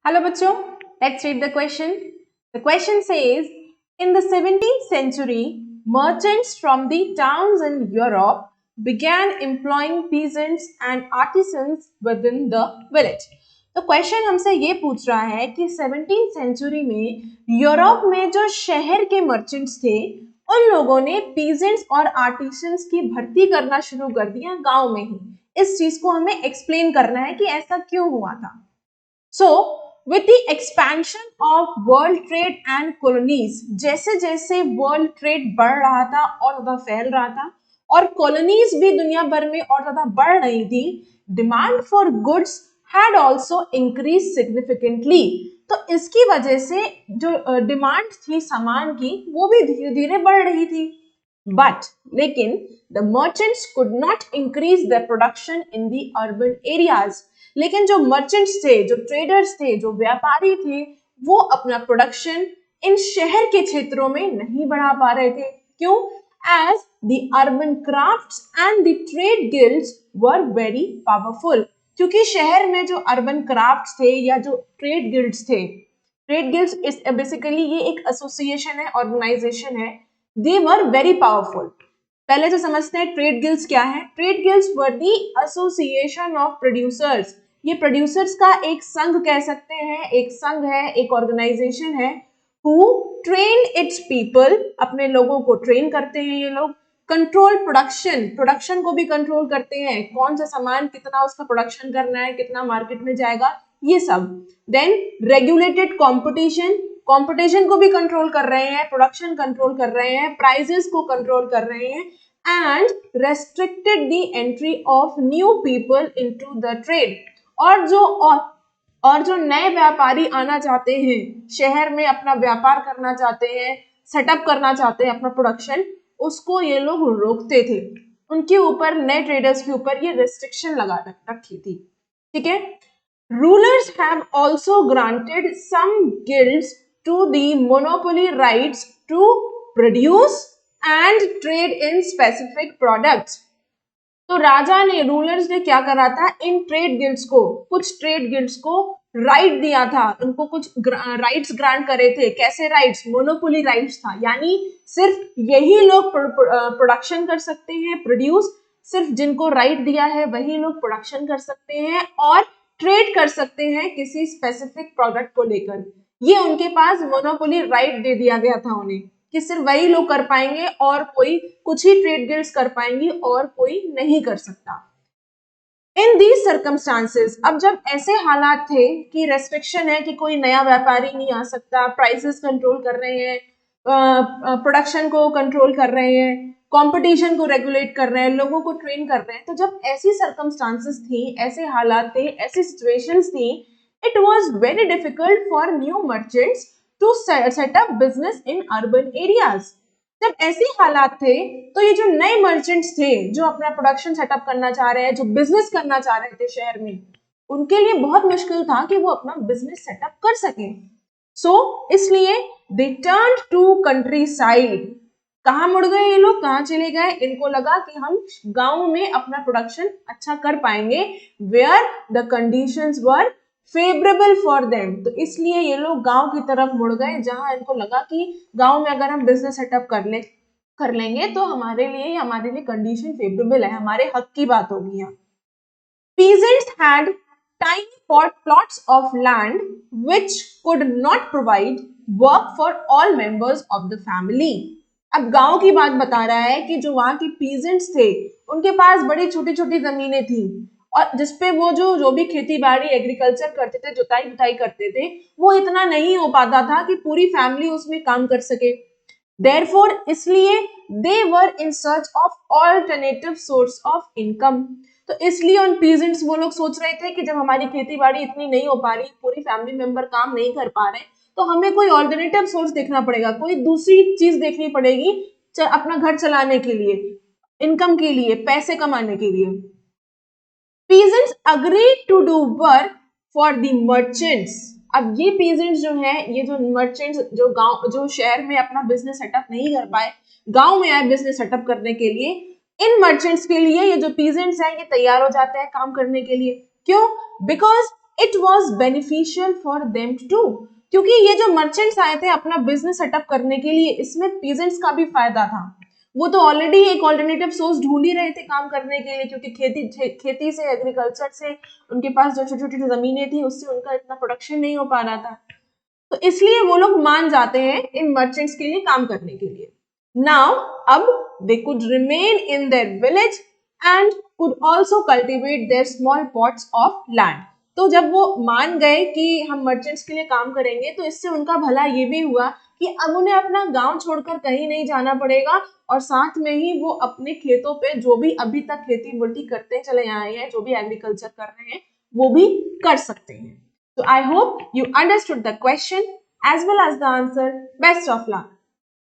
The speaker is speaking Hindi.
Hello बच्चों, let's read the question. The question says, in the 17th century, merchants from the towns in Europe began employing peasants and artisans within the village. तो क्वेश्चन हमसे ये पूछ रहा है कि 17th सेंचुरी में यूरोप में जो शहर के मर्चेंट्स थे उन लोगों ने पीजेंट्स और आर्टिसंस की भर्ती करना शुरू कर दिया गांव में ही। इस चीज को हमें एक्सप्लेन करना है कि ऐसा क्यों हुआ था। So, with the expansion of world trade and colonies, जैसे जैसे वर्ल्ड ट्रेड बढ़ रहा था और ज्यादा फैल रहा था और कॉलोनीज भी दुनिया भर में और ज्यादा बढ़ रही थी, demand for goods had also increase significantly. तो इसकी वजह से जो डिमांड थी सामान की वो भी धीरे धीरे बढ़ रही थी। बट लेकिन the merchants could not increase the production in the urban areas. लेकिन जो मर्चेंट्स थे, जो ट्रेडर्स थे, जो व्यापारी थे, वो अपना प्रोडक्शन इन शहर के क्षेत्रों में नहीं बढ़ा पा रहे थे। क्यों? As the urban crafts and the trade guilds were very powerful. क्योंकि शहर में जो अर्बन क्राफ्ट्स थे या जो ट्रेड गिल्ड्स थे, ट्रेड गिल्ड्स इज बेसिकली ये एक एसोसिएशन है, ऑर्गेनाइजेशन है, दे वर वेरी पावरफुल। पहले तो समझते हैं ट्रेड गिल्ड्स क्या है। Trade guilds were the association of producers. ये प्रोड्यूसर्स का एक संघ कह सकते हैं, एक संघ है, एक ऑर्गेनाइजेशन है। हु ट्रेन इट्स पीपल, अपने लोगों को ट्रेन करते हैं ये लोग। कंट्रोल प्रोडक्शन, प्रोडक्शन को भी कंट्रोल करते हैं, कौन सा सामान कितना उसका प्रोडक्शन करना है, कितना मार्केट में जाएगा, ये सब। देन रेगुलेटेड कंपटीशन, कंपटीशन को भी कंट्रोल कर रहे हैं, प्रोडक्शन कंट्रोल कर रहे हैं, प्राइसेस को कंट्रोल कर रहे हैं, and restricted the entry of new people into the trade. और जो नए व्यापारी आना चाहते हैं, शहर में अपना व्यापार करना चाहते हैं, सेटअप करना चाहते हैं अपना प्रोडक्शन, उसको ये लोग रोकते थे। उनके ऊपर, नए ट्रेडर्स के ऊपर ये रेस्ट्रिक्शन लगा रखी थी। ठीक है। Rulers have also granted some guilds to the monopoly rights to produce and trade in specific products. तो राजा ने, रूलर्स ने क्या करा था, इन ट्रेड गिल्ड्स को, कुछ ट्रेड गिल्ड्स को राइट दिया था, उनको कुछ राइट्स ग्रांट करे थे। कैसे राइट्स? मोनोपोली राइट्स था, यानी सिर्फ यही लोग प्रोडक्शन कर सकते हैं, प्रोड्यूस, सिर्फ जिनको राइट दिया है वही लोग प्रोडक्शन कर सकते हैं और ट्रेड कर सकते हैं किसी स्पेसिफिक प्रोडक्ट को लेकर। ये उनके पास मोनोपोली राइट दे दिया गया था उन्हें कि सिर्फ वही लोग कर पाएंगे और कोई, कुछ ही ट्रेड गिल्ड्स कर पाएंगी और कोई नहीं कर सकता। इन दीज सर्कमस्टांसेस, अब जब ऐसे हालात थे कि रेस्ट्रिक्शन है कि कोई नया व्यापारी नहीं आ सकता, प्राइसेस कंट्रोल कर रहे हैं, प्रोडक्शन को कंट्रोल कर रहे हैं, कंपटीशन को रेगुलेट कर रहे हैं, लोगों को ट्रेन कर रहे हैं, तो जब ऐसी सर्कमस्टांसेस थी, ऐसे हालात थे, ऐसी सिचुएशंस थी, it was very difficult for new merchants to set up business in urban areas. जब ऐसे हालात थे तो ये जो नए मर्चेंट्स थे, जो अपना प्रोडक्शन सेटअप करना चाह रहे हैं, जो बिजनेस करना चाह रहे थे शहर में, उनके लिए बहुत मुश्किल था कि वो अपना बिजनेस सेटअप कर सके। सो इसलिए they turned to countryside. कहाँ मुड़ गए ये लोग, कहाँ चले गए? इनको लगा कि हम गांव में अपना प्रोडक्शन अच्छा कर पाएंगे, where the conditions were favourable for them. तो इसलिए ये लोग गांव की तरफ मुड़ गए, जहां इनको लगा कि गांव में अगर हम बिजनेस सेटअप कर लेंगे तो हमारे लिए कंडीशन फेवरेबल है, हमारे हक की बात होगी यहाँ। Peasants had tiny plots of land which could not provide work for all members of the family. अब गांव की बात बता रहा है कि जो वहां के पीजेंट्स थे उनके पास बड़ी छोटी छोटी जमीनें थी और जिसपे वो जो भी खेती बाड़ी, एग्रीकल्चर करते थे, जुताई बुताई करते थे, वो इतना नहीं हो पाता था कि पूरी फैमिली उसमें काम कर सके। Therefore, इसलिए they were in search of alternative source of income. तो इसलिए उन पीजेंट्स, वो लोग सोच रहे थे कि जब हमारी खेती बाड़ी इतनी नहीं हो पा रही, पूरी फैमिली मेंबर काम नहीं कर पा रहे, तो हमें कोई ऑल्टरनेटिव सोर्स देखना पड़ेगा, कोई दूसरी चीज देखनी पड़ेगी अपना घर चलाने के लिए, इनकम के लिए, पैसे कमाने के लिए। Peasants agreed to do work for the merchants. अब ये पीजेंट्स जो हैं, ये जो मर्चेंट्स, जो शहर में अपना बिजनेस सेटअप नहीं कर पाए, गांव में आए बिजनेस सेटअप करने के लिए, इन मर्चेंट्स के लिए ये जो पीजेंट्स हैं ये तैयार हो जाते हैं काम करने के लिए। क्यों? Because it was beneficial for them to, क्योंकि ये जो मर्चेंट्स आए थे अपना बिजनेस सेटअप करने के लिए, इसमें पीजेंट्स का भी फायदा था। वो तो ऑलरेडी एक ऑल्टरनेटिव सोर्स ढूंढ ही रहे थे काम करने के लिए, क्योंकि खेती से, एग्रीकल्चर से, उनके पास जो छोटी छोटी जमीनें थी उससे उनका इतना प्रोडक्शन नहीं हो पा रहा था। तो इसलिए वो लोग मान जाते हैं इन मर्चेंट्स के लिए काम करने के लिए। नाउ अब they could remain in their village and could also cultivate their small plots of land. तो जब वो मान गए कि हम मर्चेंट्स के लिए काम करेंगे, तो इससे उनका भला ये भी हुआ कि अब उन्हें अपना गांव छोड़कर कहीं नहीं जाना पड़ेगा, और साथ में ही वो अपने खेतों पे जो भी अभी तक खेती बाड़ी करते चले आए हैं, जो भी एग्रीकल्चर कर रहे हैं, वो भी कर सकते हैं। So I hope you understood the question as well as the answer. Best of luck.